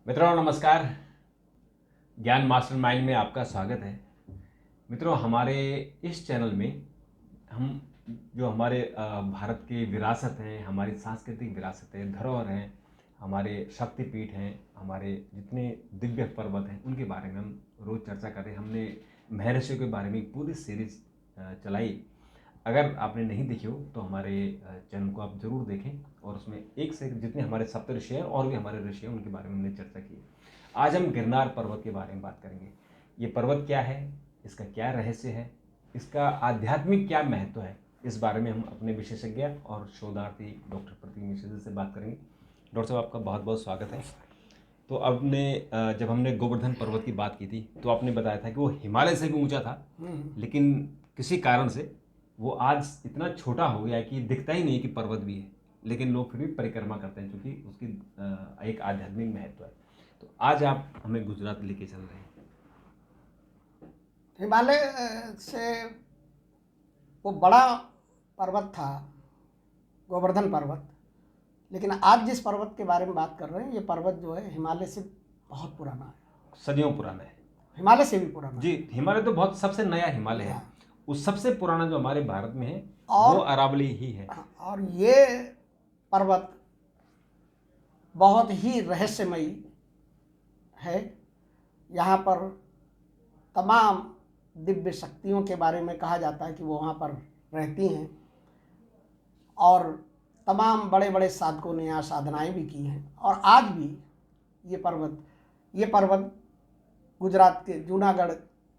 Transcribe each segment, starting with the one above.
मित्रों नमस्कार। ज्ञान मास्टरमाइंड में आपका स्वागत है। मित्रों, हमारे इस चैनल में हम जो हमारे भारत की विरासत है, हमारी सांस्कृतिक विरासत है, धरोहर हैं, हमारे शक्तिपीठ हैं, हमारे जितने दिव्य पर्वत हैं, उनके बारे में हम रोज़ चर्चा कर रहे हैं। हमने महर्षियों के बारे में एक पूरी सीरीज चलाई। अगर आपने नहीं देखी हो तो हमारे चैनल को आप ज़रूर देखें, और उसमें एक से एक जितने हमारे सप्तऋषि हैं और भी हमारे ऋषि हैं उनके बारे में हमने चर्चा की। आज हम गिरनार पर्वत के बारे में बात करेंगे। ये पर्वत क्या है, इसका क्या रहस्य है, इसका आध्यात्मिक क्या महत्व है, इस बारे में हम अपने विशेषज्ञ और शोधार्थी डॉक्टर प्रतीक मिश्र जी से बात करेंगे। डॉक्टर साहब, आपका बहुत बहुत स्वागत है। तो जब हमने गोवर्धन पर्वत की बात की थी तो आपने बताया था कि वो हिमालय से भी ऊंचा था, लेकिन किसी कारण से वो आज इतना छोटा हो गया है कि दिखता ही नहीं कि पर्वत भी है, लेकिन लोग फिर भी परिक्रमा करते हैं क्योंकि उसकी एक आध्यात्मिक महत्व है। तो आज आप हमें गुजरात लेके चल रहे हैं। हिमालय से वो बड़ा पर्वत था गोवर्धन पर्वत, लेकिन आज जिस पर्वत के बारे में बात कर रहे हैं ये पर्वत जो है हिमालय से बहुत पुराना है, सदियों पुराना है। हिमालय से भी पुराना जी, हिमालय तो बहुत सबसे नया हिमालय है। हाँ। उस सबसे पुराना जो हमारे भारत में है और वो अरावली ही है। और ये पर्वत बहुत ही रहस्यमयी है। यहाँ पर तमाम दिव्य शक्तियों के बारे में कहा जाता है कि वो वहाँ पर रहती हैं, और तमाम बड़े बड़े साधकों ने यहाँ साधनाएं भी की हैं। और आज भी ये पर्वत गुजरात के जूनागढ़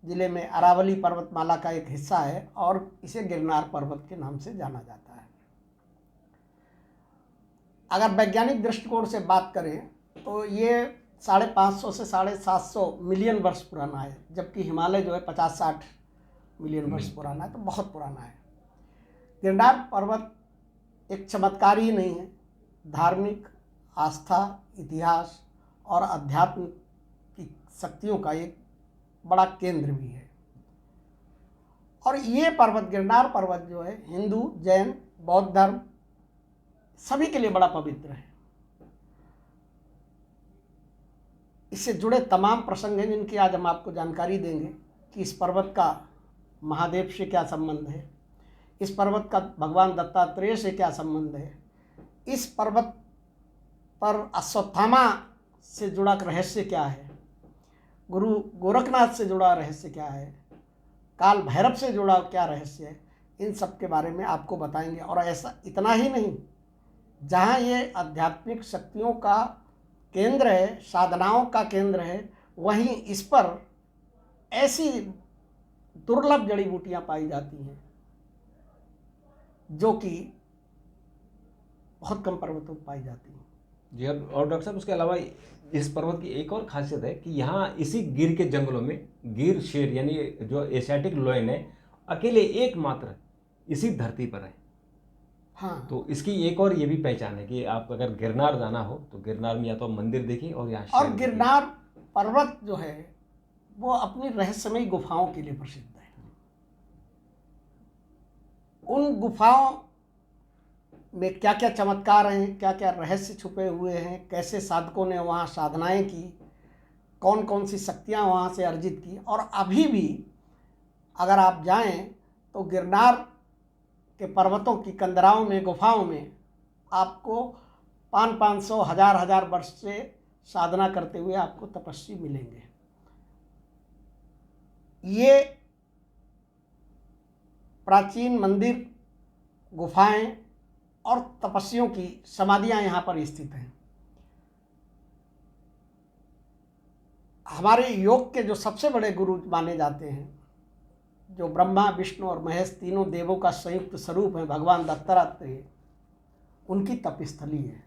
ज़िले में अरावली पर्वतमाला का एक हिस्सा है और इसे गिरनार पर्वत के नाम से जाना जाता है। अगर वैज्ञानिक दृष्टिकोण से बात करें तो ये 550 से 750 मिलियन वर्ष पुराना है, जबकि हिमालय जो है 50-60 मिलियन वर्ष पुराना है, तो बहुत पुराना है। गिरनार पर्वत एक चमत्कार ही नहीं है, धार्मिक आस्था, इतिहास और अध्यात्म की शक्तियों का एक बड़ा केंद्र भी है। और ये पर्वत, गिरनार पर्वत जो है, हिंदू, जैन, बौद्ध धर्म सभी के लिए बड़ा पवित्र है। इससे जुड़े तमाम प्रसंग हैं जिनकी आज हम आपको जानकारी देंगे कि इस पर्वत का महादेव से क्या संबंध है, इस पर्वत का भगवान दत्तात्रेय से क्या संबंध है, इस पर्वत पर अश्वत्थामा से जुड़ा रहस्य क्या है, गुरु गोरखनाथ से जुड़ा रहस्य क्या है, काल भैरव से जुड़ा क्या रहस्य है, इन सब के बारे में आपको बताएंगे। और ऐसा इतना ही नहीं, जहाँ ये आध्यात्मिक शक्तियों का केंद्र है, साधनाओं का केंद्र है, वहीं इस पर ऐसी दुर्लभ जड़ी बूटियाँ पाई जाती हैं जो कि बहुत कम पर्वतों पर पाई जाती हैं। जी, और डॉक्टर साहब, उसके अलावा इस पर्वत की एक और खासियत है कि यहाँ इसी गिर के जंगलों में गिर शेर यानी जो एशियाटिक लोयन है, अकेले एकमात्र इसी धरती पर है। हाँ, तो इसकी एक और ये भी पहचान है कि आप अगर गिरनार जाना हो तो गिरनार में या तो मंदिर देखिए और यहाँ और शेर गिरनार पर्वत जो है वो अपनी रहस्यमयी गुफाओं के लिए प्रसिद्ध है। उन गुफाओं में क्या क्या चमत्कार हैं, क्या क्या रहस्य छुपे हुए हैं, कैसे साधकों ने वहाँ साधनाएं की, कौन कौन सी शक्तियाँ वहाँ से अर्जित की। और अभी भी अगर आप जाएं तो गिरनार के पर्वतों की कंदराओं में, गुफाओं में आपको 500-500, हजार वर्ष से साधना करते हुए आपको तपस्वी मिलेंगे। ये प्राचीन मंदिर, गुफाएं और तपस्वियों की समाधियां यहाँ पर स्थित हैं। हमारे योग के जो सबसे बड़े गुरु माने जाते हैं, जो ब्रह्मा, विष्णु और महेश तीनों देवों का संयुक्त स्वरूप है, भगवान दत्तात्रेय, उनकी तपस्थली है।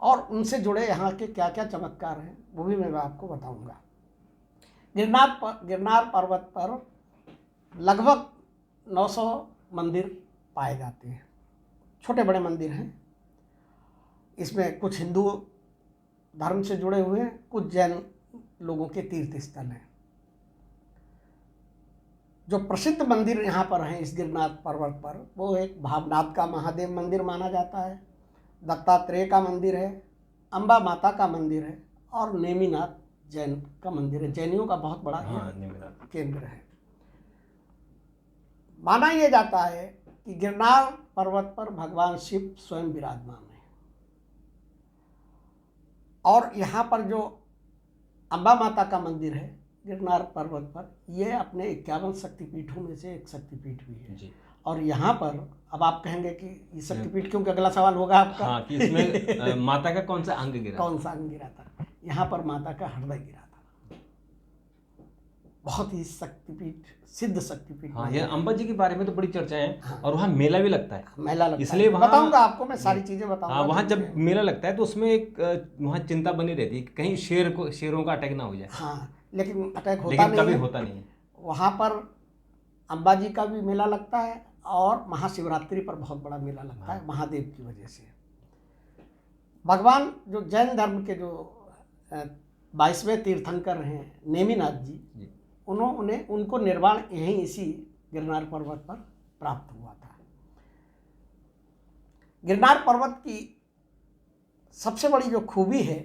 और उनसे जुड़े यहाँ के क्या क्या चमत्कार हैं वो भी मैं आपको बताऊंगा। गिरनार पर्वत पर लगभग 900 मंदिर पाए जाते हैं, छोटे बड़े मंदिर हैं। इसमें कुछ हिंदू धर्म से जुड़े हुए हैं, कुछ जैन लोगों के तीर्थ स्थल हैं। जो प्रसिद्ध मंदिर यहाँ पर हैं इस गिरनार पर्वत पर, वो एक भावनाथ का महादेव मंदिर माना जाता है, दत्तात्रेय का मंदिर है, अम्बा माता का मंदिर है और नेमिनाथ जैन का मंदिर है। जैनियों का बहुत बड़ा हाँ, नेमिनाथ। केंद्र है। माना यह जाता है कि गिरनार पर्वत पर भगवान शिव स्वयं विराजमान है और यहाँ पर जो अम्बा माता का मंदिर है गिरनार पर्वत पर, यह अपने 51 शक्तिपीठों में से एक शक्तिपीठ भी है जी। और यहाँ पर अब आप कहेंगे कि ये शक्तिपीठ क्योंकि अगला सवाल होगा आपका, हाँ, कि इसमें माता का कौन सा अंग गिरा? कौन सा अंग गिरा था? यहाँ पर माता का हृदय गिरा था। बहुत ही शक्तिपीठ, सिद्ध शक्तिपीठ। हाँ, ये अम्बा जी के बारे में तो बड़ी चर्चाएं हैं। हाँ। और वहाँ मेला भी लगता है। मेला लगता इसलिए है, वहाँ बताऊंगा आपको, मैं सारी चीजें बताऊंगा। हाँ, वहाँ जब मेला लगता है तो उसमें एक वहाँ चिंता बनी रहती है कि कहीं शेरों का अटैक ना हो जाए। हाँ, लेकिन अटैक होता लेकिन नहीं कभी है। होता नहीं है। वहाँ पर अम्बा जी का भी मेला लगता है और महाशिवरात्रि पर बहुत बड़ा मेला लगता है महादेव की वजह से। भगवान जो जैन धर्म के जो 22वें तीर्थंकर हैं नेमिनाथ जी, उनको निर्वाण यहीं इसी गिरनार पर्वत पर प्राप्त हुआ था। गिरनार पर्वत की सबसे बड़ी जो खूबी है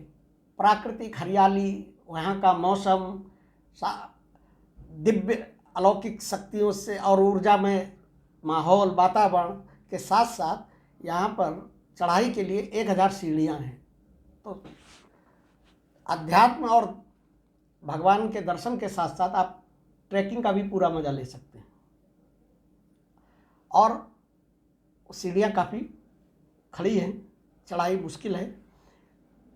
प्राकृतिक हरियाली, वहाँ का मौसम, दिव्य अलौकिक शक्तियों से और ऊर्जा में माहौल, वातावरण के साथ साथ यहाँ पर चढ़ाई के लिए 1000 सीढ़ियाँ हैं। तो अध्यात्म और भगवान के दर्शन के साथ साथ आप ट्रैकिंग का भी पूरा मजा ले सकते हैं और सीढ़ियाँ काफ़ी खड़ी हैं, चढ़ाई मुश्किल है।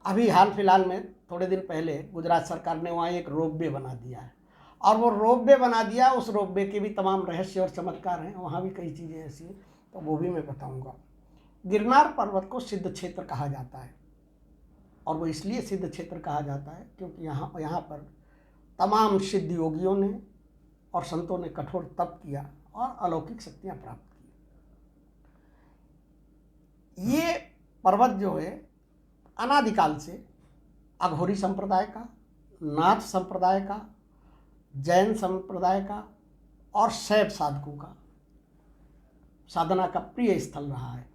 अभी हाल फिलहाल में थोड़े दिन पहले गुजरात सरकार ने वहाँ एक रोपवे बना दिया है और वो रोपवे बना दिया, उस रोपवे के भी तमाम रहस्य और चमत्कार हैं, वहाँ भी कई चीज़ें ऐसी हैं, तो वो भी मैं बताऊँगा। गिरनार पर्वत को सिद्ध क्षेत्र कहा जाता है और वो इसलिए सिद्ध क्षेत्र कहा जाता है क्योंकि यहाँ पर तमाम सिद्ध योगियों ने और संतों ने कठोर तप किया और अलौकिक शक्तियाँ प्राप्त की। ये पर्वत जो है अनादिकाल से अघोरी संप्रदाय का, नाथ संप्रदाय का, जैन संप्रदाय का और शैव साधकों का साधना का प्रिय स्थल रहा है,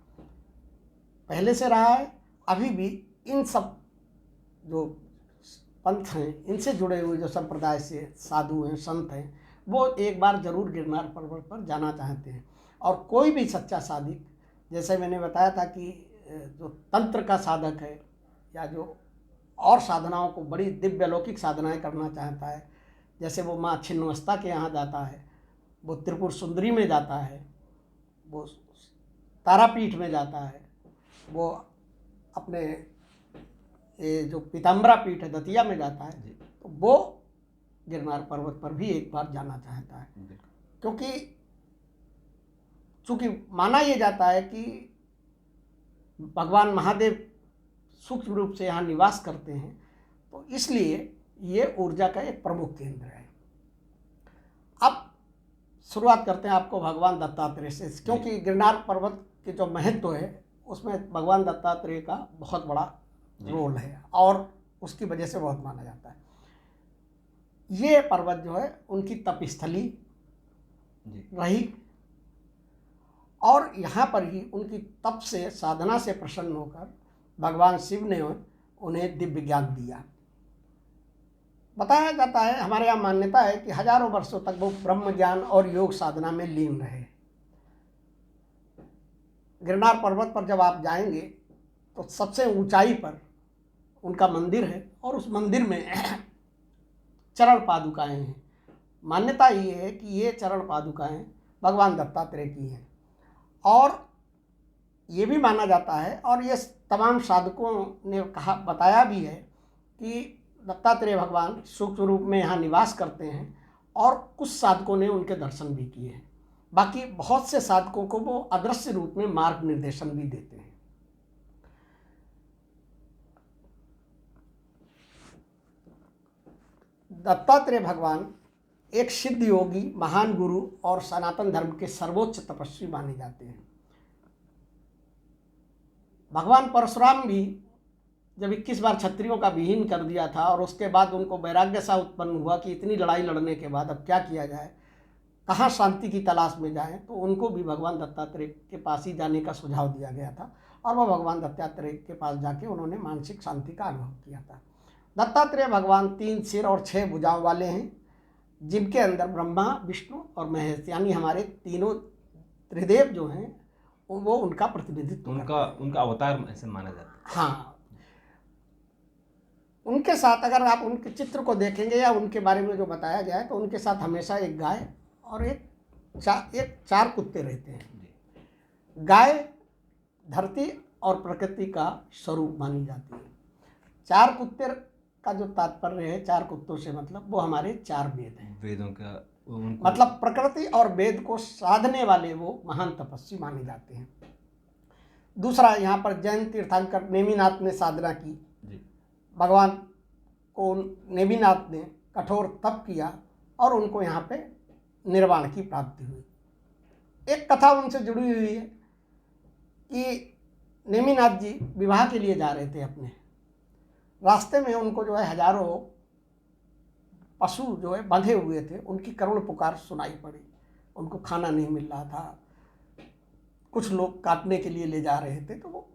पहले से रहा है, अभी भी। इन सब जो पंथ हैं, इनसे जुड़े हुए जो संप्रदाय से साधु हैं, संत हैं, वो एक बार जरूर गिरनार पर्वत पर जाना चाहते हैं। और कोई भी सच्चा साधक, जैसे मैंने बताया था कि जो तंत्र का साधक है या जो और साधनाओं को, बड़ी दिव्य अलौकिक साधनाएं करना चाहता है, जैसे वो माँ छिन्नमस्ता के यहाँ जाता है, वो त्रिपुर सुंदरी में जाता है, वो तारापीठ में जाता है, वो अपने ये जो पीताम्बरा पीठ है दतिया में जाता है, तो वो गिरनार पर्वत पर भी एक बार जाना चाहता है। क्योंकि चूँकि माना ये जाता है कि भगवान महादेव सूक्ष्म रूप से यहाँ निवास करते हैं, तो इसलिए ये ऊर्जा का एक प्रमुख केंद्र है। अब शुरुआत करते हैं आपको भगवान दत्तात्रेय से, क्योंकि गिरनार पर्वत के जो महत्व है उसमें भगवान दत्तात्रेय का बहुत बड़ा रोल है और उसकी वजह से बहुत माना जाता है। ये पर्वत जो है उनकी तपस्थली रही और यहाँ पर ही उनकी तप से, साधना से प्रसन्न होकर भगवान शिव ने उन्हें दिव्य ज्ञान दिया। बताया जाता है, हमारे यहाँ मान्यता है कि हजारों वर्षों तक वो ब्रह्म ज्ञान और योग साधना में लीन रहे। गिरनार पर्वत पर जब आप जाएंगे तो सबसे ऊंचाई पर उनका मंदिर है और उस मंदिर में चरण पादुकाएं हैं। मान्यता ये है कि ये चरण पादुकाएं भगवान दत्तात्रेय की हैं और ये भी माना जाता है और ये तमाम साधकों ने बताया भी है कि दत्तात्रेय भगवान सूक्ष्म रूप में यहाँ निवास करते हैं और कुछ साधकों ने उनके दर्शन भी किए हैं। बाकी बहुत से साधकों को वो अदृश्य रूप में मार्ग निर्देशन भी देते हैं। दत्तात्रेय भगवान एक सिद्ध योगी, महान गुरु और सनातन धर्म के सर्वोच्च तपस्वी माने जाते हैं। भगवान परशुराम भी जब 21 बार क्षत्रियों का विहीन कर दिया था और उसके बाद उनको वैराग्य सा उत्पन्न हुआ कि इतनी लड़ाई लड़ने के बाद अब क्या किया जाए, कहाँ शांति की तलाश में जाएं, तो उनको भी भगवान दत्तात्रेय के पास ही जाने का सुझाव दिया गया था और वह भगवान दत्तात्रेय के पास जाके उन्होंने मानसिक शांति का अनुभव किया था। दत्तात्रेय भगवान 3 सिर और 6 भुजाओं वाले हैं, जिनके अंदर ब्रह्मा, विष्णु और महेश यानी हमारे तीनों त्रिदेव जो हैं वो उनका प्रतिनिधित्व उनका अवतार ऐसे माना जाता है। हाँ, उनके साथ अगर आप उनके चित्र को देखेंगे या उनके बारे में जो बताया गया है तो उनके साथ हमेशा एक गाय और एक चार कुत्ते रहते हैं। गाय धरती और प्रकृति का स्वरूप मानी जाती है। 4 कुत्ते का जो तात्पर्य है, 4 कुत्तों से मतलब वो हमारे 4 वेद हैं। वेदों का मतलब प्रकृति और वेद को साधने वाले वो महान तपस्वी माने जाते हैं। दूसरा, यहाँ पर जैन तीर्थंकर नेमिनाथ ने साधना की। भगवान को नेमिनाथ ने कठोर तप किया और उनको यहाँ पे निर्वाण की प्राप्ति हुई। एक कथा उनसे जुड़ी हुई है कि नेमिनाथ जी विवाह के लिए जा रहे थे अपने रास्ते में, उनको जो है हजारों पशु जो है बंधे हुए थे, उनकी करुण पुकार सुनाई पड़ी। उनको खाना नहीं मिल रहा था, कुछ लोग काटने के लिए ले जा रहे थे, तो वो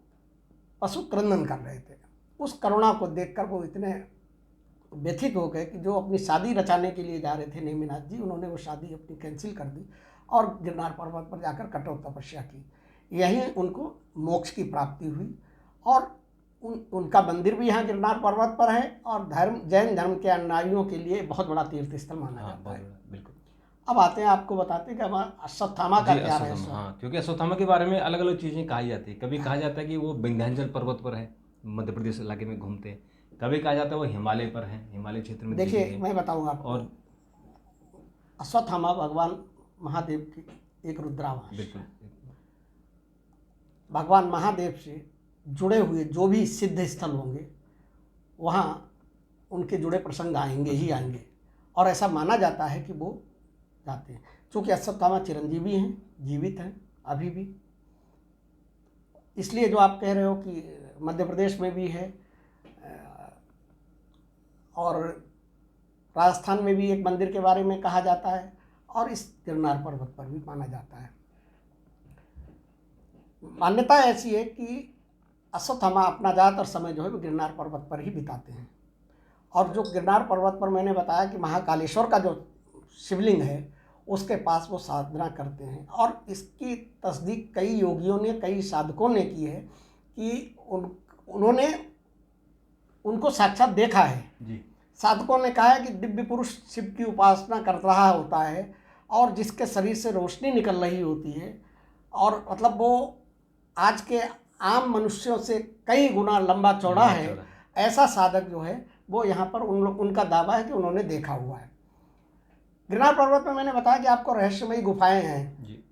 पशु क्रंदन कर रहे थे। उस करुणा को देखकर वो इतने व्यथित हो गए कि जो अपनी शादी रचाने के लिए जा रहे थे नेमिनाथ जी, उन्होंने वो शादी अपनी कैंसिल कर दी और गिरनार पर्वत पर जाकर कठोर तपस्या की। यहीं उनको मोक्ष की प्राप्ति हुई और उनका मंदिर भी यहाँ गिरनार पर्वत पर है और जैन धर्म के अनुयायियों के लिए बहुत बड़ा तीर्थ स्थल माना जाता है। बिल्कुल। अब आते हैं, आपको बताते हैं कि हमारा अश्वत्थामा का क्या रहस्य है। हाँ, क्योंकि अश्वत्थामा के बारे में अलग अलग चीज़ें कही जाती है। कभी कहा जाता है कि वो विंध्याचल पर्वत पर है, मध्य प्रदेश इलाके में घूमते हैं। कभी कहा जाता है वो हिमालय पर है, हिमालय क्षेत्र में। देखिए, मैं बताऊंगा आपको। और अश्वत्थामा भगवान महादेव की एक रुद्रावास। बिल्कुल। भगवान महादेव से जुड़े हुए जो भी सिद्ध स्थल होंगे वहाँ उनके जुड़े प्रसंग आएंगे ही आएंगे और ऐसा माना जाता है कि वो जाते हैं। चूँकि अश्वत्थामा चिरंजीवी हैं, जीवित हैं अभी भी, इसलिए जो आप कह रहे हो कि मध्य प्रदेश में भी है और राजस्थान में भी एक मंदिर के बारे में कहा जाता है और इस गिरनार पर्वत पर भी माना जाता है। मान्यता ऐसी है कि अश्वत्थामा अपना ज़्यादातर समय जो है वो गिरनार पर्वत पर ही बिताते हैं। और जो गिरनार पर्वत पर मैंने बताया कि महाकालेश्वर का जो शिवलिंग है उसके पास वो साधना करते हैं और इसकी तस्दीक कई योगियों ने, कई साधकों ने की है कि उन्होंने उनको साक्षात देखा है जी। साधकों ने कहा है कि दिव्य पुरुष शिव की उपासना कर रहा होता है और जिसके शरीर से रोशनी निकल रही होती है और मतलब वो आज के आम मनुष्यों से कई गुना लंबा चौड़ा है। ऐसा साधक जो है वो यहाँ पर उनका दावा है कि उन्होंने देखा हुआ है। गिरनार पर्वत में मैंने बताया कि आपको रहस्यमयी गुफाएं हैं जी।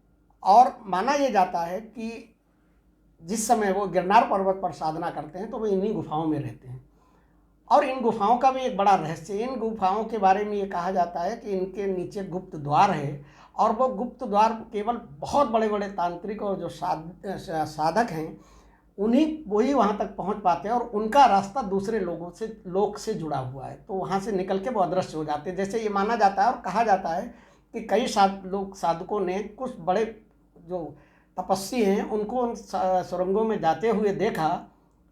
और माना ये जाता है कि जिस समय वो गिरनार पर्वत पर साधना करते हैं तो वो इन्हीं गुफाओं में रहते हैं और इन गुफाओं का भी एक बड़ा रहस्य है। इन गुफाओं के बारे में ये कहा जाता है कि इनके नीचे गुप्त द्वार है और वो गुप्त द्वार केवल बहुत बड़े बड़े तांत्रिक और जो साधक हैं उन्हीं वही वहाँ तक पहुँच पाते हैं और उनका रास्ता दूसरे लोग से जुड़ा हुआ है, तो वहाँ से निकल के वो अदृश्य हो जाते हैं। जैसे ये माना जाता है और कहा जाता है कि कई साधकों ने कुछ बड़े जो तपस्वी हैं उनको उन सुरंगों में जाते हुए देखा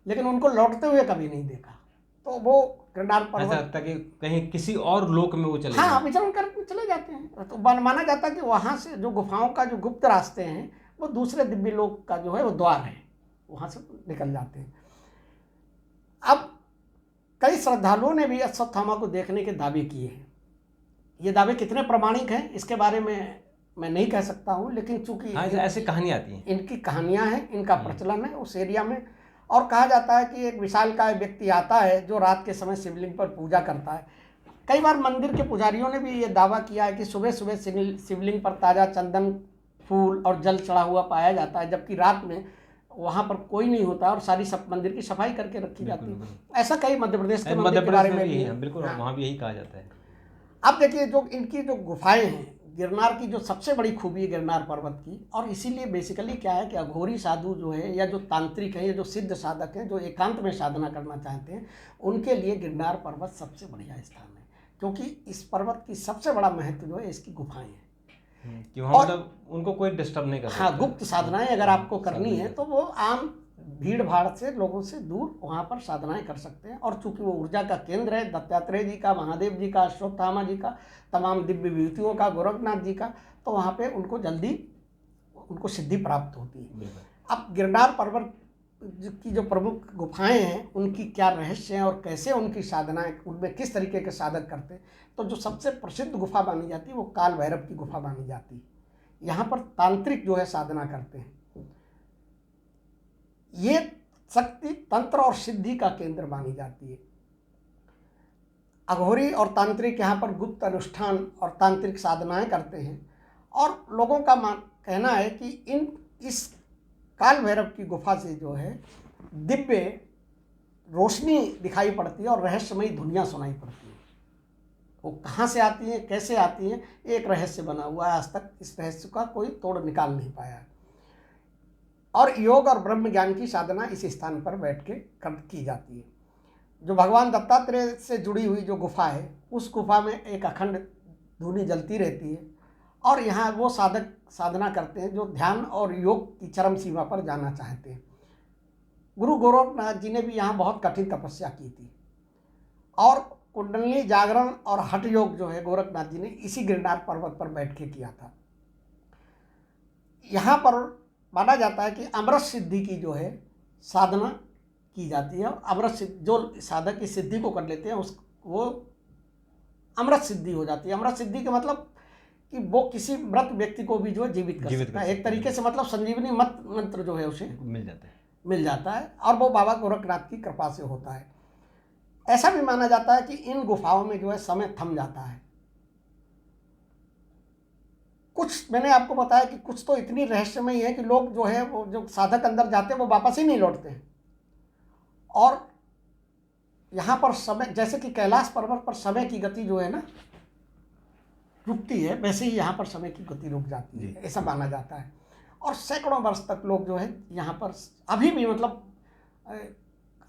लेकिन उनको लौटते हुए कभी नहीं देखा। तो वो गिरनार पर्वत कि कहीं किसी और लोक में वो चले हाँ विचरण करके चले जाते हैं। तो माना जाता है कि वहाँ से जो गुफाओं का जो गुप्त रास्ते हैं वो दूसरे दिव्य लोक का जो है वो द्वार है, वहाँ से निकल जाते हैं। अब कई श्रद्धालुओं ने भी अश्वत्थामा को देखने के दावे किए हैं। ये दावे कितने प्रामाणिक हैं इसके बारे में मैं नहीं कह सकता हूँ, लेकिन चूंकि ऐसी कहानियाँ आती हैं, इनकी कहानियाँ हैं, इनका प्रचलन है उस एरिया में। और कहा जाता है कि एक विशालकाय व्यक्ति आता है जो रात के समय शिवलिंग पर पूजा करता है। कई बार मंदिर के पुजारियों ने भी ये दावा किया है कि सुबह सुबह शिवलिंग पर ताज़ा चंदन, फूल और जल चढ़ा हुआ पाया जाता है, जबकि रात में वहाँ पर कोई नहीं होता और सारी मंदिर की सफाई करके रखी जाती है। ऐसा कई मध्य प्रदेश के मंदिर के बारे में भी है। बिल्कुल, वहाँ भी यही कहा जाता है। अब देखिए, जो इनकी जो गुफाएं हैं, गिरनार की जो सबसे बड़ी खूबी है गिरनार पर्वत की, और इसीलिए बेसिकली क्या है कि अघोरी साधु जो है या जो तांत्रिक हैं या जो सिद्ध साधक हैं जो एकांत में साधना करना चाहते हैं उनके लिए गिरनार पर्वत सबसे बढ़िया स्थान है, क्योंकि इस पर्वत की सबसे बड़ा महत्व जो है इसकी गुफाएं हैं कि वहाँ मतलब उनको कोई डिस्टर्ब नहीं करता। हाँ, गुप्त साधनाएं अगर आपको करनी है तो वो आम भीड़ भाड़ से, लोगों से दूर वहाँ पर साधनाएं कर सकते हैं। और चूंकि वो ऊर्जा का केंद्र है, दत्तात्रेय जी का, महादेव जी का, अश्वत्थामा जी का, तमाम दिव्य विभूतियों का, गोरखनाथ जी का, तो वहाँ पे उनको जल्दी उनको सिद्धि प्राप्त होती है। अब गिरनार पर्वत की जो प्रमुख गुफाएं हैं उनकी क्या रहस्य हैं और कैसे उनकी साधनाएं, उनमें किस तरीके के साधक करते हैं, तो जो सबसे प्रसिद्ध गुफा मानी जाती है वो काल भैरव की गुफा मानी जाती है। यहाँ पर तांत्रिक जो है साधना करते हैं। ये शक्ति, तंत्र और सिद्धि का केंद्र मानी जाती है। अघोरी और तांत्रिक यहाँ पर गुप्त अनुष्ठान और तांत्रिक साधनाएं करते हैं। और लोगों का कहना है कि इस काल भैरव की गुफा से जो है दिव्य रोशनी दिखाई पड़ती है और रहस्यमयी धुनियाँ सुनाई पड़ती है। वो कहाँ से आती हैं, कैसे आती हैं, एक रहस्य बना हुआ है। आज तक इस रहस्य का कोई तोड़ निकाल नहीं पाया है। और योग और ब्रह्म ज्ञान की साधना इस स्थान पर बैठ के की जाती है। जो भगवान दत्तात्रेय से जुड़ी हुई जो गुफा है, उस गुफा में एक अखंड धूनी जलती रहती है। और यहाँ वो साधक साधना करते हैं जो ध्यान और योग की चरम सीमा पर जाना चाहते हैं। गुरु गोरखनाथ जी ने भी यहाँ बहुत कठिन तपस्या की थी। और कुंडलिनी जागरण और हठ योग जो है गोरखनाथ जी ने इसी गिरनार पर्वत पर बैठ के किया था। यहाँ पर माना जाता है कि अमृत सिद्धि की जो है साधना की जाती है। अमृत सिद्धि, जो साधक इस सिद्धि को कर लेते हैं वो अमृत सिद्धि हो जाती है। अमृत सिद्धि का मतलब कि वो किसी मृत व्यक्ति को भी जो है जीवित कर सकता है। एक तरीके से मतलब संजीवनी मंत्र जो है उसे मिल जाता है। और वो बाबा गोरखनाथ की कृपा से होता है। ऐसा भी माना जाता है कि इन गुफाओं में जो है समय थम जाता है। कुछ मैंने आपको बताया कि कुछ तो इतनी रहस्यमयी है कि लोग जो है वो जो साधक अंदर जाते हैं वो वापस ही नहीं लौटते हैं। और यहाँ पर समय, जैसे कि कैलाश पर्वत पर समय की गति जो है ना रुकती है, वैसे ही यहाँ पर समय की गति रुक जाती है, ऐसा माना जाता है। और सैकड़ों वर्ष तक लोग जो है यहाँ पर अभी भी, मतलब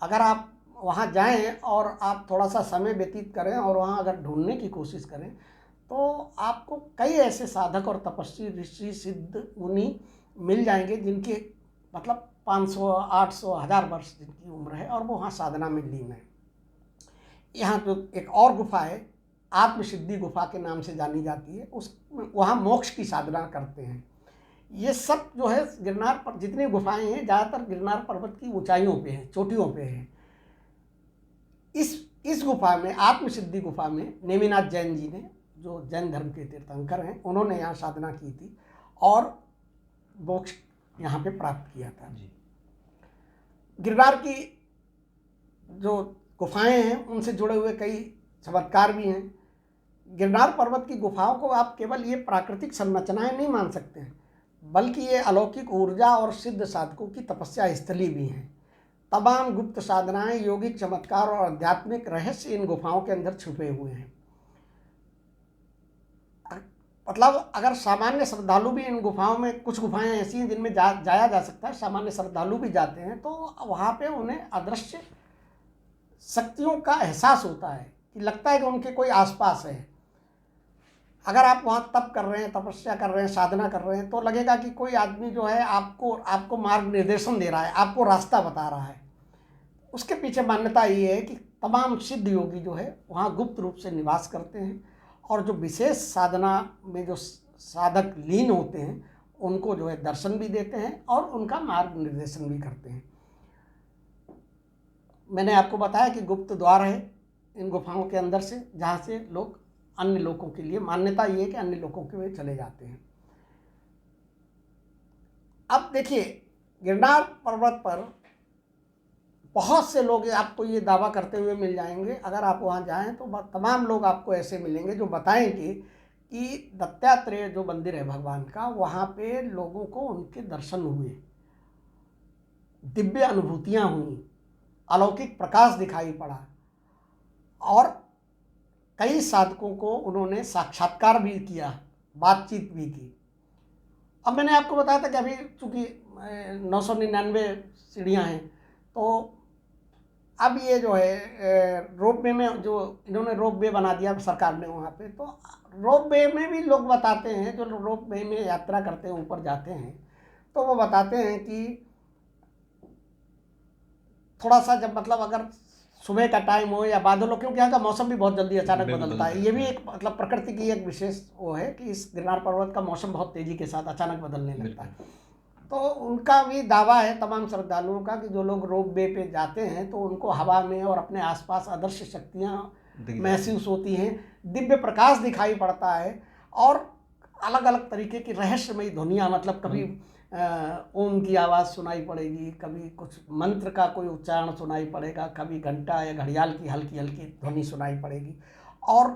अगर आप वहाँ जाएं और आप थोड़ा सा समय व्यतीत करें और वहाँ अगर ढूंढने की कोशिश करें तो आपको कई ऐसे साधक और तपस्वी, ऋषि, सिद्ध, मुनि मिल जाएंगे जिनके मतलब 500, 800, 1000 वर्ष जिनकी उम्र है और वो वहाँ साधना में लीन है। यहाँ तो एक और गुफा है, आत्मसिद्धि गुफा के नाम से जानी जाती है। वहाँ मोक्ष की साधना करते हैं। ये सब जो है गिरनार पर जितनी गुफाएं हैं ज़्यादातर गिरनार पर्वत की ऊंचाइयों पे हैं, चोटियों पे हैं। इस गुफा में, आत्मसिद्धि गुफा में, नेमिनाथ जैन जी ने, जो जैन धर्म के तीर्थंकर हैं, उन्होंने यहाँ साधना की थी और मोक्ष यहाँ पे प्राप्त किया था। गिरनार की जो गुफाएं हैं उनसे जुड़े हुए कई चमत्कार भी हैं। गिरनार पर्वत की गुफाओं को आप केवल ये प्राकृतिक संरचनाएं नहीं मान सकते हैं, बल्कि ये अलौकिक ऊर्जा और सिद्ध साधकों की तपस्या स्थली भी हैं। तमाम गुप्त साधनाएं, यौगिक चमत्कार और आध्यात्मिक रहस्य इन गुफाओं के अंदर छुपे हुए हैं। मतलब अगर सामान्य श्रद्धालु भी इन गुफाओं में, कुछ गुफाएं ऐसी हैं जिनमें जाया जा सकता है, सामान्य श्रद्धालु भी जाते हैं तो वहाँ पे उन्हें अदृश्य शक्तियों का एहसास होता है कि लगता है कि उनके कोई आसपास है। अगर आप वहाँ तप कर रहे हैं, तपस्या कर रहे हैं, साधना कर रहे हैं तो लगेगा कि कोई आदमी जो है आपको मार्ग निर्देशन दे रहा है, आपको रास्ता बता रहा है। उसके पीछे मान्यता ये है कि तमाम सिद्ध योगी जो है वहाँ गुप्त रूप से निवास करते हैं और जो विशेष साधना में जो साधक लीन होते हैं उनको जो है दर्शन भी देते हैं और उनका मार्ग निर्देशन भी करते हैं। मैंने आपको बताया कि गुप्त द्वार है इन गुफाओं के अंदर से, जहाँ से लोग अन्य लोगों के लिए, मान्यता ये है कि अन्य लोगों के वे चले जाते हैं। अब देखिए, गिरनार पर्वत पर बहुत से लोग आपको ये दावा करते हुए मिल जाएंगे, अगर आप वहाँ जाएं तो तमाम लोग आपको ऐसे मिलेंगे जो बताएंगे कि दत्तात्रेय जो मंदिर है भगवान का, वहाँ पे लोगों को उनके दर्शन हुए, दिव्य अनुभूतियाँ हुई, अलौकिक प्रकाश दिखाई पड़ा और कई साधकों को उन्होंने साक्षात्कार भी किया, बातचीत भी की। अब मैंने आपको बताया था कि अभी चूँकि 999 सीढ़ियाँ हैं तो अब ये जो है रोप वे में, जो इन्होंने रोप वे बना दिया सरकार ने वहाँ पे, तो रोप वे में भी लोग बताते हैं, जो रोप वे में यात्रा करते हैं, ऊपर जाते हैं, तो वो बताते हैं कि थोड़ा सा जब मतलब अगर सुबह का टाइम हो या बादल हो, क्योंकि यहाँ का मौसम भी बहुत जल्दी अचानक बिल्कुल बदलता है। बदलता ये भी एक मतलब प्रकृति की एक विशेष वो है कि इस गिरनार पर्वत का मौसम बहुत तेजी के साथ अचानक बदलने लगता है। तो उनका भी दावा है तमाम श्रद्धालुओं का कि जो लोग रोप वे पे जाते हैं तो उनको हवा में और अपने आसपास अदृश्य शक्तियाँ महसूस होती हैं, दिव्य प्रकाश दिखाई पड़ता है और अलग अलग तरीके की रहस्यमयी ध्वनियाँ, मतलब कभी ओम की आवाज़ सुनाई पड़ेगी, कभी कुछ मंत्र का कोई उच्चारण सुनाई पड़ेगा, कभी घंटा या घड़ियाल की हल्की हल्की ध्वनि सुनाई पड़ेगी। और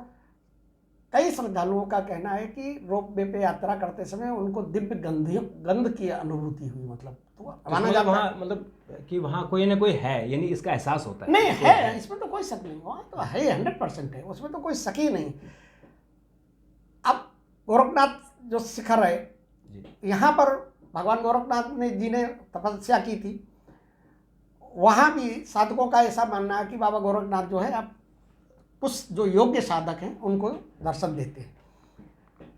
कई श्रद्धालुओं का कहना है कि रोप वे पे यात्रा करते समय उनको दिव्य गंध की अनुभूति हुई, मतलब तो माना जाता वहाँ है मतलब कि वहाँ कोई ना कोई है, यानी इसका एहसास होता है। नहीं है, इसमें तो कोई शक नहीं, वहाँ तो है 100% है, उसमें तो कोई शक ही नहीं। अब गोरखनाथ जो शिखर है, यहाँ पर भगवान गोरखनाथ जी ने तपस्या की थी। वहाँ भी साधकों का ऐसा मानना है कि बाबा गोरखनाथ जो है अब कुछ जो योग्य साधक हैं उनको दर्शन देते हैं।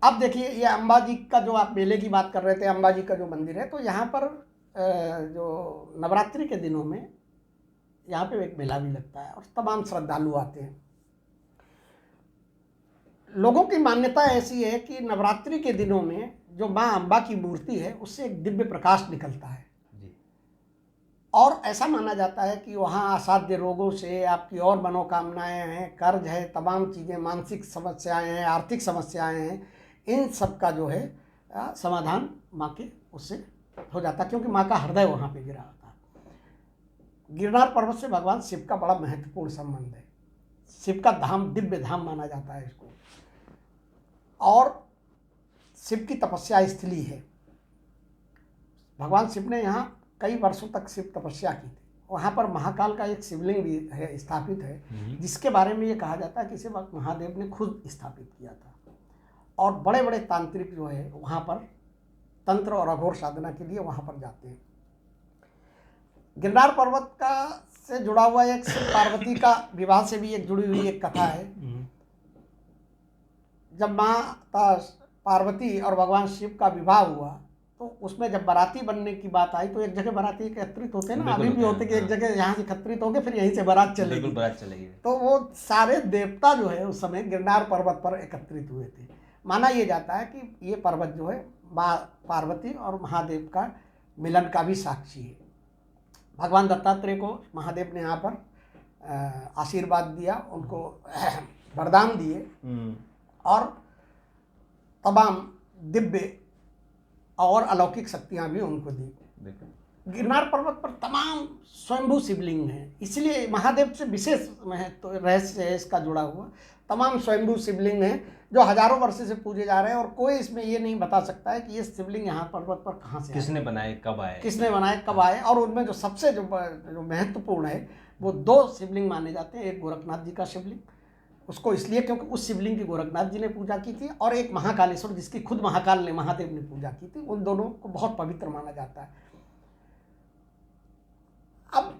अब देखिए, ये अंबाजी का जो आप मेले की बात कर रहे थे, अंबाजी का जो मंदिर है, तो यहाँ पर जो नवरात्रि के दिनों में यहाँ पे एक मेला भी लगता है और तमाम श्रद्धालु आते हैं। लोगों की मान्यता ऐसी है कि नवरात्रि के दिनों में जो माँ अम्बा की मूर्ति है उससे एक दिव्य प्रकाश निकलता है और ऐसा माना जाता है कि वहाँ असाध्य रोगों से आपकी और मनोकामनाएं हैं, कर्ज है, तमाम चीज़ें, मानसिक समस्याएं हैं, आर्थिक समस्याएं हैं, इन सब का जो है समाधान माँ के उससे हो जाता है, क्योंकि माँ का हृदय वहाँ पे गिरा होता है। गिरनार पर्वत से भगवान शिव का बड़ा महत्वपूर्ण संबंध है। शिव का धाम दिव्य धाम माना जाता है इसको, और शिव की तपस्या स्थली है। भगवान शिव ने यहाँ कई वर्षों तक शिव तपस्या की थी। वहाँ पर महाकाल का एक शिवलिंग भी है, स्थापित है, जिसके बारे में ये कहा जाता है कि इसे महादेव ने खुद स्थापित किया था। और बड़े बड़े तांत्रिक जो है वहाँ पर तंत्र और अघोर साधना के लिए वहाँ पर जाते हैं। गिरनार पर्वत का से जुड़ा हुआ एक शिव पार्वती का विवाह से भी एक जुड़ी हुई एक कथा है। जब माता पार्वती और भगवान शिव का विवाह हुआ तो उसमें जब बाराती बनने की बात आई तो एक जगह बाराती एकत्रित होते हैं ना, अभी भी होते कि एक जगह यहाँ से एकत्रित होंगे फिर यहीं से बारात चलेगी। तो वो सारे देवता जो है उस समय गिरनार पर्वत पर एकत्रित हुए थे। माना ये जाता है कि ये पर्वत जो है माँ पार्वती और महादेव का मिलन का भी साक्षी है। भगवान दत्तात्रेय को महादेव ने यहाँ पर आशीर्वाद दिया, उनको वरदान दिए और तमाम दिव्य और अलौकिक शक्तियाँ भी उनको दी। गिरनार पर्वत पर तमाम स्वयंभू शिवलिंग हैं, इसलिए महादेव से विशेष महत्व रहस्य है इसका जुड़ा हुआ। तमाम स्वयंभू शिवलिंग हैं जो हजारों वर्ष से पूजे जा रहे हैं और कोई इसमें ये नहीं बता सकता है कि ये शिवलिंग यहाँ पर्वत पर कहाँ से किसने बनाए, कब आए। और उनमें जो सबसे जो महत्वपूर्ण है वो 2 शिवलिंग माने जाते हैं। एक गोरखनाथ जी का शिवलिंग, उसको इसलिए क्योंकि उस शिवलिंग की गोरखनाथ जी ने पूजा की थी, और एक महाकालेश्वर जिसकी खुद महाकाल ने महादेव ने पूजा की थी। उन दोनों को बहुत पवित्र माना जाता है। अब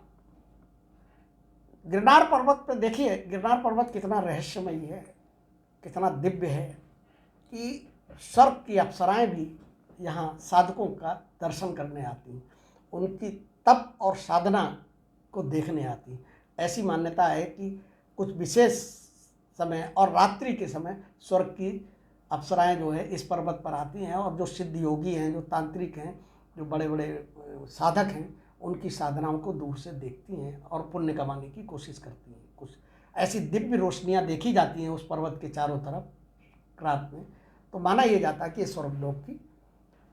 गिरनार पर्वत पे देखिए, गिरनार पर्वत कितना रहस्यमयी है, कितना दिव्य है कि स्वर्ग की अप्सराएं भी यहाँ साधकों का दर्शन करने आती हैं, उनकी तप और साधना को देखने आती हैं। ऐसी मान्यता है कि कुछ विशेष समय और रात्रि के समय स्वर्ग की अप्सराएं जो है इस पर्वत पर आती हैं और जो सिद्ध योगी हैं, जो तांत्रिक हैं, जो बड़े बड़े साधक हैं, उनकी साधनाओं को दूर से देखती हैं और पुण्य कमाने की कोशिश करती हैं। कुछ ऐसी दिव्य रोशनियां देखी जाती हैं उस पर्वत के चारों तरफ रात में, तो माना यह जाता है कि स्वर्गलोक की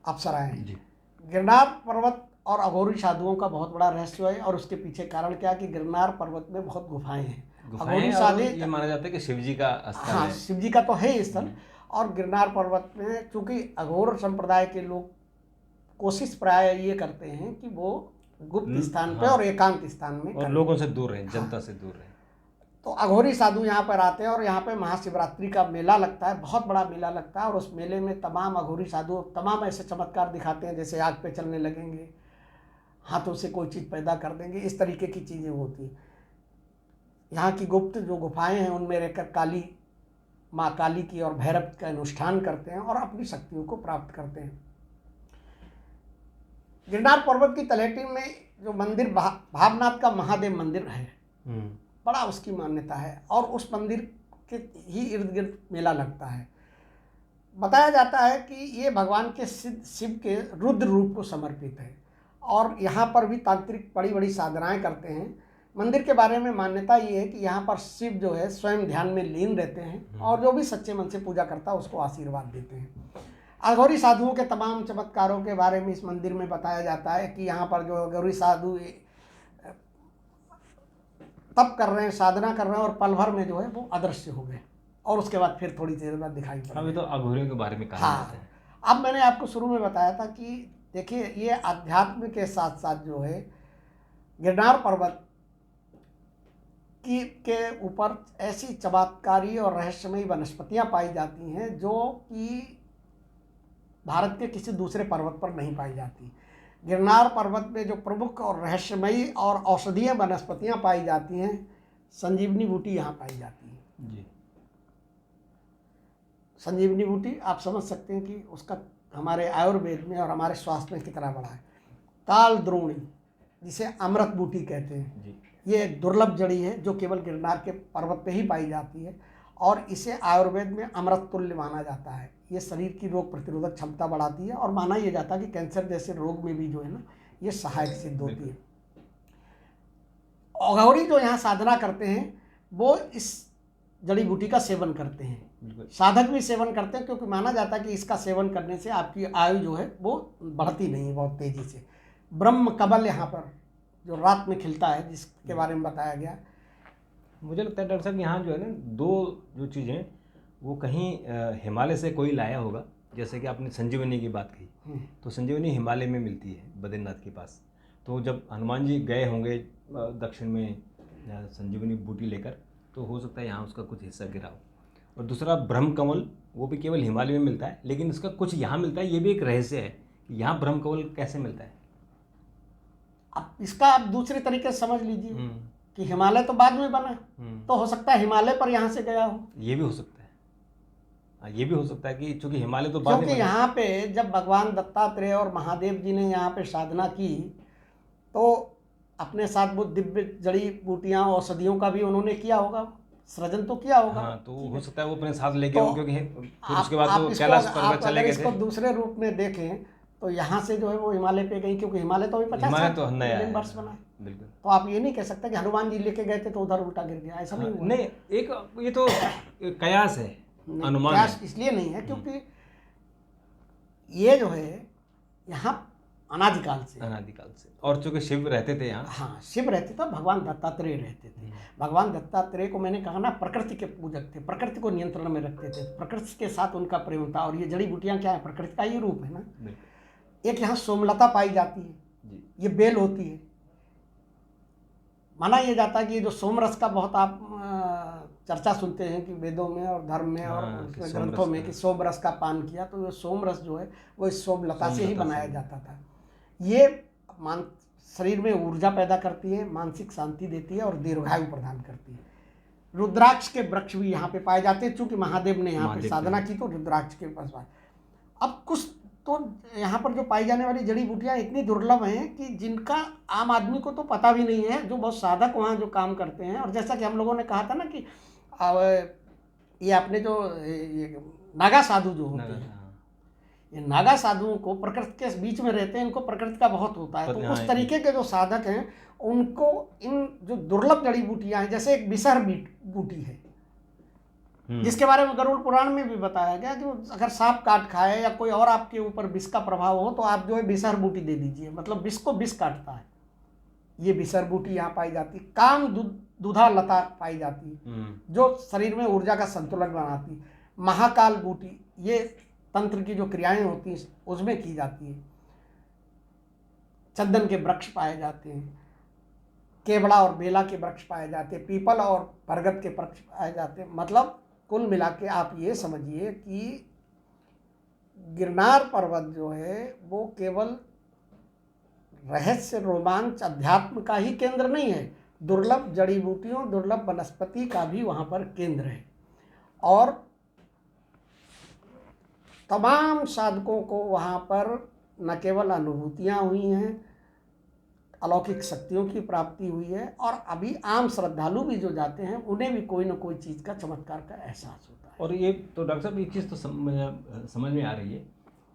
अप्सराएं हैं। गिरनार पर्वत और अघोरी साधुओं का बहुत बड़ा रहस्य है, और उसके पीछे कारण क्या है कि गिरनार पर्वत में बहुत गुफाएं हैं। अघोरी साधु ये माना जाता है कि शिव जी का स्थल है। शिव जी का तो है स्थल, और गिरनार पर्वत में चूंकि अघोर संप्रदाय के लोग कोशिश प्राय ये करते हैं कि वो गुप्त स्थान पे और एकांत स्थान में और लोगों से दूर रहें, जनता से दूर रहें। तो अघोरी साधु यहाँ पर आते हैं और यहाँ पे महाशिवरात्रि का मेला लगता है, बहुत बड़ा मेला लगता है, और उस मेले में तमाम अघोरी साधु तमाम ऐसे चमत्कार दिखाते हैं, जैसे आग पे चलने लगेंगे, हाथों से कोई चीज़ पैदा कर देंगे, इस तरीके की चीज़ें होती हैं। यहाँ की गुप्त जो गुफाएं हैं उनमें रहकर काली माँ काली की और भैरव का अनुष्ठान करते हैं और अपनी शक्तियों को प्राप्त करते हैं। गिरनार पर्वत की तलहटी में जो मंदिर भावनाथ का महादेव मंदिर है, बड़ा उसकी मान्यता है और उस मंदिर के ही इर्द गिर्द मेला लगता है। बताया जाता है कि ये भगवान के शिव के रुद्र रूप को समर्पित है और यहाँ पर भी तांत्रिक बड़ी बड़ी साधनाएं करते हैं। मंदिर के बारे में मान्यता ये है कि यहाँ पर शिव जो है स्वयं ध्यान में लीन रहते हैं और जो भी सच्चे मन से पूजा करता है उसको आशीर्वाद देते हैं। अघोरी साधुओं के तमाम चमत्कारों के बारे में इस मंदिर में बताया जाता है कि यहाँ पर जो अघोरी साधु तप कर रहे हैं, साधना कर रहे हैं और पल भर में जो है वो अदृश्य हो गए और उसके बाद फिर थोड़ी देर बाद दिखाई पड़े। अभी तो अघोरियों के बारे में कहा जाता है। अब मैंने आपको शुरू में बताया था कि देखिए ये अध्यात्म के साथ साथ जो है गिरनार पर्वत के ऊपर ऐसी चमत्कारी और रहस्यमयी वनस्पतियां पाई जाती हैं जो कि भारत के किसी दूसरे पर्वत पर नहीं पाई जाती। गिरनार पर्वत में जो प्रमुख और रहस्यमयी और औषधीय वनस्पतियां पाई जाती हैं, संजीवनी बूटी यहाँ पाई जाती है जी। संजीवनी बूटी आप समझ सकते हैं कि उसका हमारे आयुर्वेद में और हमारे स्वास्थ्य में कितना बड़ा है। काल द्रोणी जिसे अमृत बूटी कहते हैं जी। ये एक दुर्लभ जड़ी है जो केवल गिरनार के पर्वत पे ही पाई जाती है और इसे आयुर्वेद में अमृत तुल्य माना जाता है। ये शरीर की रोग प्रतिरोधक क्षमता बढ़ाती है और माना यह जाता है कि कैंसर जैसे रोग में भी जो है ना ये सहायक सिद्ध होती है। अघोरी जो यहाँ साधना करते हैं वो इस जड़ी बूटी का सेवन करते हैं, साधक भी सेवन करते हैं क्योंकि माना जाता है कि इसका सेवन करने से आपकी आयु जो है वो बढ़ती नहीं है बहुत तेजी से। ब्रह्म कमल यहाँ पर जो रात में खिलता है जिसके बारे में बताया गया। मुझे लगता है डॉक्टर साहब यहाँ जो है ना दो जो चीज़ें वो कहीं हिमालय से कोई लाया होगा। जैसे कि आपने संजीवनी की बात कही तो संजीवनी हिमालय में मिलती है बद्रीनाथ के पास। तो जब हनुमान जी गए होंगे दक्षिण में संजीवनी बूटी लेकर तो हो सकता है यहाँ उसका कुछ हिस्सा गिरा हो। और दूसरा ब्रह्म कमल वो भी केवल हिमालय में मिलता है लेकिन इसका कुछ यहाँ मिलता है। ये भी एक रहस्य है कि यहाँ ब्रह्म कमल कैसे मिलता है। अब इसका आप दूसरे तरीके से समझ लीजिए कि हिमालय तो बाद में बना तो हो सकता है हिमालय पर यहाँ से गया हो। ये भी हो सकता है, ये भी हो सकता है कि चूंकि हिमालय तो बाद में क्योंकि यहाँ पे जब भगवान दत्तात्रेय और महादेव जी ने यहाँ पे साधना की तो अपने साथ वो दिव्य जड़ी बूटियाँ औषधियों का भी उन्होंने किया होगा, सृजन तो किया होगा। हाँ, तो हो सकता है वो अपने साथ लेके तो क्योंकि फिर उसके बाद तो कैलाश पर्वत चले गए थे। इसको दूसरे रूप में देखें तो यहाँ से जो है वो हिमालय पे गई क्योंकि हिमालय तो अभी 50 मिलियन वर्ष बना है। बिल्कुल। तो आप ये नहीं कह सकते कि हनुमान जी लेके गए थे तो उधर उल्टा गिर गया, ऐसा नहीं हुआ। नहीं, एक ये तो कयास है, अनुमान कयास इसलिए नहीं है क्योंकि ये जो है यहाँ अनादिकाल से और चूंकि शिव रहते थे यहाँ। हाँ, शिव रहते थे, भगवान दत्तात्रेय रहते थे। भगवान दत्तात्रेय को मैंने कहा ना प्रकृति के पूजक थे, प्रकृति को नियंत्रण में रखते थे, प्रकृति के साथ उनका प्रेम था। और ये जड़ी बूटियाँ क्या है, प्रकृति का ही रूप है ना। एक यहाँ सोमलता पाई जाती है, ये बेल होती है। माना यह जाता है कि ये जो सोमरस का बहुत आप चर्चा सुनते हैं कि वेदों में और धर्म में और ग्रंथों में कि सोमरस का पान किया, तो ये सोमरस जो है वो इस सोमलता से ही बनाया जाता था। ये शरीर में ऊर्जा पैदा करती है, मानसिक शांति देती है और दीर्घायु प्रदान करती है। रुद्राक्ष के वृक्ष भी यहाँ पे पाए जाते हैं, चूंकि महादेव ने यहाँ पे साधना की तो रुद्राक्ष के पास। अब कुछ तो यहाँ पर जो पाई जाने वाली जड़ी बूटियाँ इतनी दुर्लभ हैं कि जिनका आम आदमी को तो पता भी नहीं है, जो बहुत साधक वहाँ जो काम करते हैं। और जैसा कि हम लोगों ने कहा था ना कि ये अपने जो ये नागा साधु जो होते हैं, ये नागा साधुओं को प्रकृति के बीच में रहते हैं, इनको प्रकृति का बहुत होता है। तो उस तरीके के जो साधक हैं उनको इन जो दुर्लभ जड़ी बूटियाँ हैं, जैसे एक विसर बूटी है जिसके बारे में गरुड़ पुराण में भी बताया गया कि अगर सांप काट खाए या कोई और आपके ऊपर विष का प्रभाव हो तो आप जो है विसर बूटी दे दीजिए, मतलब विष को विष काटता है। ये विसर बूटी यहाँ पाई जाती है। काम दुधा लता पाई जाती है जो शरीर में ऊर्जा का संतुलन बनाती है। महाकाल बूटी ये तंत्र की जो क्रियाएं होती हैं उसमें की जाती है। चंदन के वृक्ष पाए जाते हैं, केवड़ा और बेला के वृक्ष पाए जाते हैं, पीपल और बरगद के वृक्ष पाए जाते हैं। मतलब कुल मिला के आप ये समझिए कि गिरनार पर्वत जो है वो केवल रहस्य, रोमांच, अध्यात्म का ही केंद्र नहीं है, दुर्लभ जड़ी बूटियों, दुर्लभ वनस्पति का भी वहाँ पर केंद्र है। और तमाम साधकों को वहाँ पर न केवल अनुभूतियाँ हुई हैं, अलौकिक शक्तियों की प्राप्ति हुई है, और अभी आम श्रद्धालु भी जो जाते हैं उन्हें भी कोई न कोई चीज़ का चमत्कार का एहसास होता है। और ये तो डॉक्टर साहब एक चीज़ तो समझ में आ रही है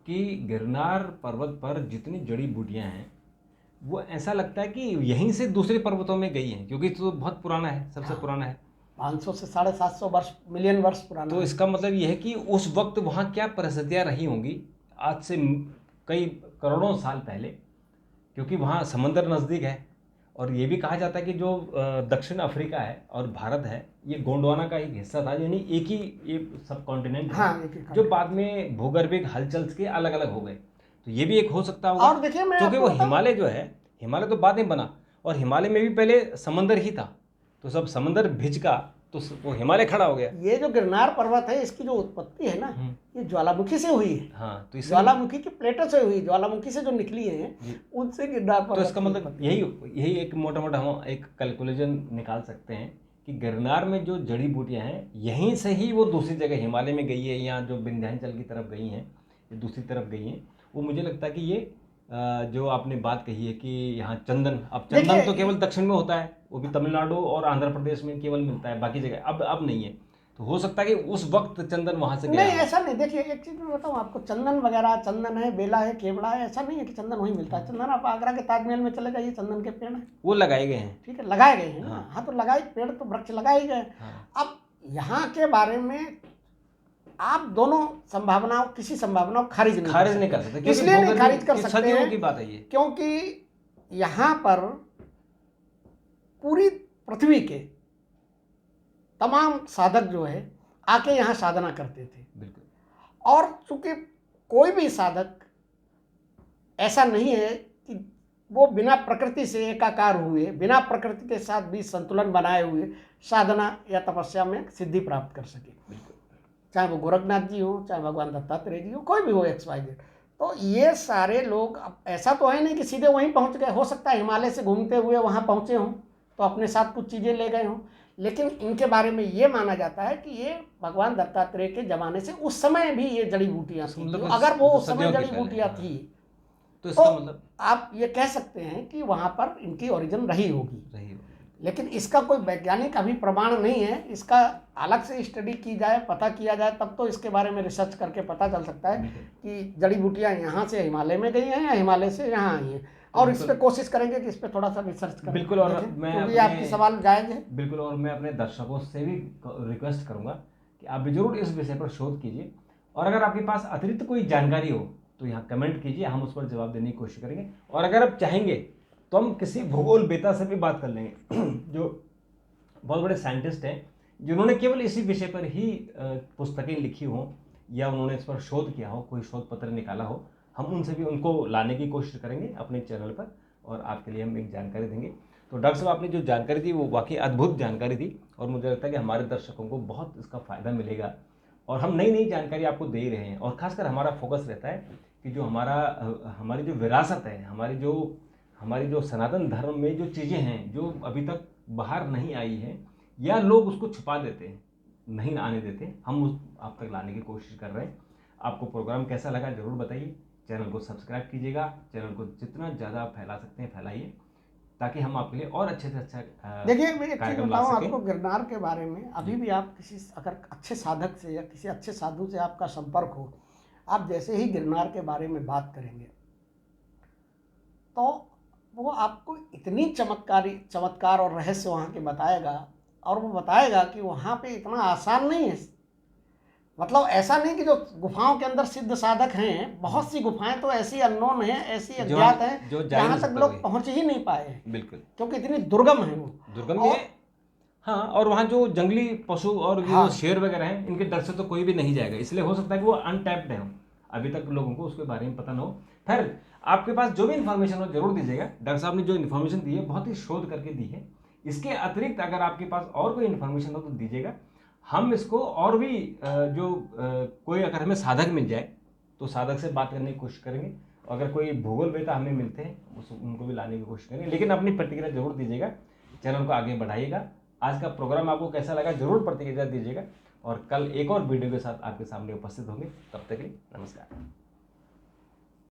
कि गिरनार पर्वत पर जितनी जड़ी बूटियाँ हैं वो ऐसा लगता है कि यहीं से दूसरे पर्वतों में गई हैं, क्योंकि तो बहुत पुराना है, सबसे पुराना है, 500 से 750 वर्ष, मिलियन वर्ष पुराना तो है। इसका मतलब ये है कि उस वक्त वहाँ क्या परिस्थितियाँ रही होंगी आज से कई करोड़ों साल पहले, क्योंकि वहाँ समंदर नज़दीक है। और ये भी कहा जाता है कि जो दक्षिण अफ्रीका है और भारत है ये गोंडवाना का एक हिस्सा था, यानी एक ही ये सब कॉन्टिनेंट है, हाँ, एक ही जो बाद में भूगर्भिक हलचल के अलग अलग हो गए। तो ये भी एक हो सकता होगा। और देखिए, मैं क्योंकि आपको वो बताऊं, हिमालय जो है, हिमालय तो बाद में बना, और हिमालय में भी पहले समंदर ही था, तो सब समंदर भिज का तो वो हिमालय खड़ा हो गया। ये जो गिरनार पर्वत है इसकी जो उत्पत्ति है ना, ये ज्वालामुखी से हुई है। हाँ, तो ज्वालामुखी की प्लेटों से हुई, ज्वालामुखी से जो निकली है उनसे गिरनार पर्वत। तो इसका मतलब यही एक मोटा मोटा हम एक कैलकुलेशन निकाल सकते हैं कि गिरनार में जो जड़ी बूटियां हैं यहीं से ही वो दूसरी जगह हिमालय में गई है, या जो विंध्याचल की तरफ गई हैं, दूसरी तरफ गई हैं। वो मुझे लगता है कि ये जो आपने बात कही है कि यहाँ चंदन, अब चंदन तो केवल दक्षिण में होता है, वो भी तमिलनाडु और आंध्र प्रदेश में केवल मिलता है, बाकी जगह अब नहीं है। तो हो सकता है कि उस वक्त चंदन वहां से गया। नहीं, ऐसा नहीं। देखिए, एक चीज मैं बताऊं आपको, चंदन वगैरह, चंदन है, बेला है, केवड़ा है, ऐसा नहीं है कि चंदन वहीं मिलता है। चंदन आप आगरा के ताजमहल में चले जाइए, चंदन के पेड़ हैं, वो लगाए गए हैं। ठीक है, लगाए गए हैं ना। हाँ, तो लगाए पेड़ तो वृक्ष लगाए गए। अब यहाँ के बारे में आप दोनों संभावनाओं, किसी संभावनाओं खारिज नहीं कर सकते। इसलिए नहीं खारिज कर सकते हैं की बात है ये, क्योंकि यहाँ पर पूरी पृथ्वी के तमाम साधक जो है आके यहाँ साधना करते थे। बिल्कुल। और चूंकि कोई भी साधक ऐसा नहीं है कि वो बिना प्रकृति से एकाकार हुए, बिना प्रकृति के साथ भी संतुलन बनाए हुए साधना या तपस्या में सिद्धि प्राप्त कर सके। चाहे वो गोरखनाथ जी हो, चाहे भगवान दत्तात्रेय जी हो, कोई भी हो, XYZ। तो ये सारे लोग, अब ऐसा तो है नहीं कि सीधे वहीं पहुंच गए। हो सकता है हिमालय से घूमते हुए वहां पहुंचे हों तो अपने साथ कुछ चीज़ें ले गए हों, लेकिन इनके बारे में ये माना जाता है कि ये भगवान दत्तात्रेय के ज़माने से, उस समय भी ये जड़ी बूटियाँ थी। अगर वो उस समय जड़ी बूटियाँ थी तो इसका मतलब आप ये कह सकते हैं कि वहाँ पर इनकी ओरिजिन रही होगी। लेकिन इसका कोई वैज्ञानिक अभी प्रमाण नहीं है। इसका अलग से स्टडी की जाए, पता किया जाए, तब तो इसके बारे में रिसर्च करके पता चल सकता है कि जड़ी बूटियाँ यहाँ से हिमालय में गई हैं या हिमालय से यहाँ आई हैं। और इस पर कोशिश करेंगे कि इस पर थोड़ा सा रिसर्च करें। बिल्कुल। और मैं आपकी सवाल जायज़ है। बिल्कुल। और मैं अपने दर्शकों से भी रिक्वेस्ट करूँगा कि आप भी जरूर इस विषय पर शोध कीजिए, और अगर आपके पास अतिरिक्त कोई जानकारी हो तो यहाँ कमेंट कीजिए, हम उस पर जवाब देने की कोशिश करेंगे। और अगर आप चाहेंगे तो हम किसी भूगोल बेता से भी बात कर लेंगे जो बहुत बड़े साइंटिस्ट हैं, जिन्होंने केवल इसी विषय पर ही पुस्तकें लिखी हों या उन्होंने इस पर शोध किया हो, कोई शोध पत्र निकाला हो, हम उनसे भी उनको लाने की कोशिश करेंगे अपने चैनल पर, और आपके लिए हम एक जानकारी देंगे। तो डॉक्टर साहब, आपने जो जानकारी दी वो वाकई अद्भुत जानकारी थी, और मुझे लगता है कि हमारे दर्शकों को बहुत इसका फ़ायदा मिलेगा, और हम नई नई जानकारी आपको दे ही रहे हैं। और ख़ासकर हमारा फोकस रहता है कि जो हमारी जो विरासत है, हमारी जो सनातन धर्म में जो चीज़ें हैं जो अभी तक बाहर नहीं आई हैं, या लोग उसको छुपा देते हैं, नहीं आने देते, हम उस आप तक लाने की कोशिश कर रहे हैं। आपको प्रोग्राम कैसा लगा ज़रूर बताइए। चैनल को सब्सक्राइब कीजिएगा, चैनल को जितना ज़्यादा आप फैला सकते हैं फैलाइए, ताकि हम आपके लिए और अच्छे से अच्छा देखिए, मैं एक चीज़ बताऊँ आपको गिरनार के बारे में। अभी भी आप किसी अगर अच्छे साधक से या किसी अच्छे साधु से आपका संपर्क हो, आप जैसे ही गिरनार के बारे में बात करेंगे तो वो आपको इतनी चमत्कार और रहस्य वहाँ के बताएगा, और वो बताएगा कि वहाँ पे इतना आसान नहीं है। मतलब ऐसा नहीं कि जो गुफाओं के अंदर सिद्ध साधक हैं, बहुत सी गुफाएं तो ऐसी अननोन हैं, ऐसी अज्ञात हैं जहाँ तक लोग पहुँच ही नहीं पाए हैं। बिल्कुल, क्योंकि इतनी दुर्गम है वो। दुर्गम भी है। हाँ, और वहाँ जो जंगली पशु और जो शेर वगैरह हैं, इनके डर से तो कोई भी नहीं जाएगा, इसलिए हो सकता है कि वो अनटैप्ड है, अभी तक लोगों को उसके बारे में पता ना हो। फिर आपके पास जो भी इन्फॉर्मेशन हो जरूर दीजिएगा। डॉक्टर साहब ने जो इन्फॉर्मेशन दी है बहुत ही शोध करके दी है। इसके अतिरिक्त अगर आपके पास और कोई इन्फॉर्मेशन हो तो दीजिएगा, हम इसको और भी कोई अगर हमें साधक मिल जाए तो साधक से बात करने की कोशिश करेंगे। अगर कोई भूगोल वेता हमें मिलते हैं उनको भी लाने की कोशिश करेंगे, लेकिन अपनी प्रतिक्रिया जरूर दीजिएगा, चैनल को आगे बढ़ाइएगा। आज का प्रोग्राम आपको कैसा लगा जरूर प्रतिक्रिया दीजिएगा, और कल एक और वीडियो के साथ आपके सामने उपस्थित होंगे। तब तक के लिए नमस्कार।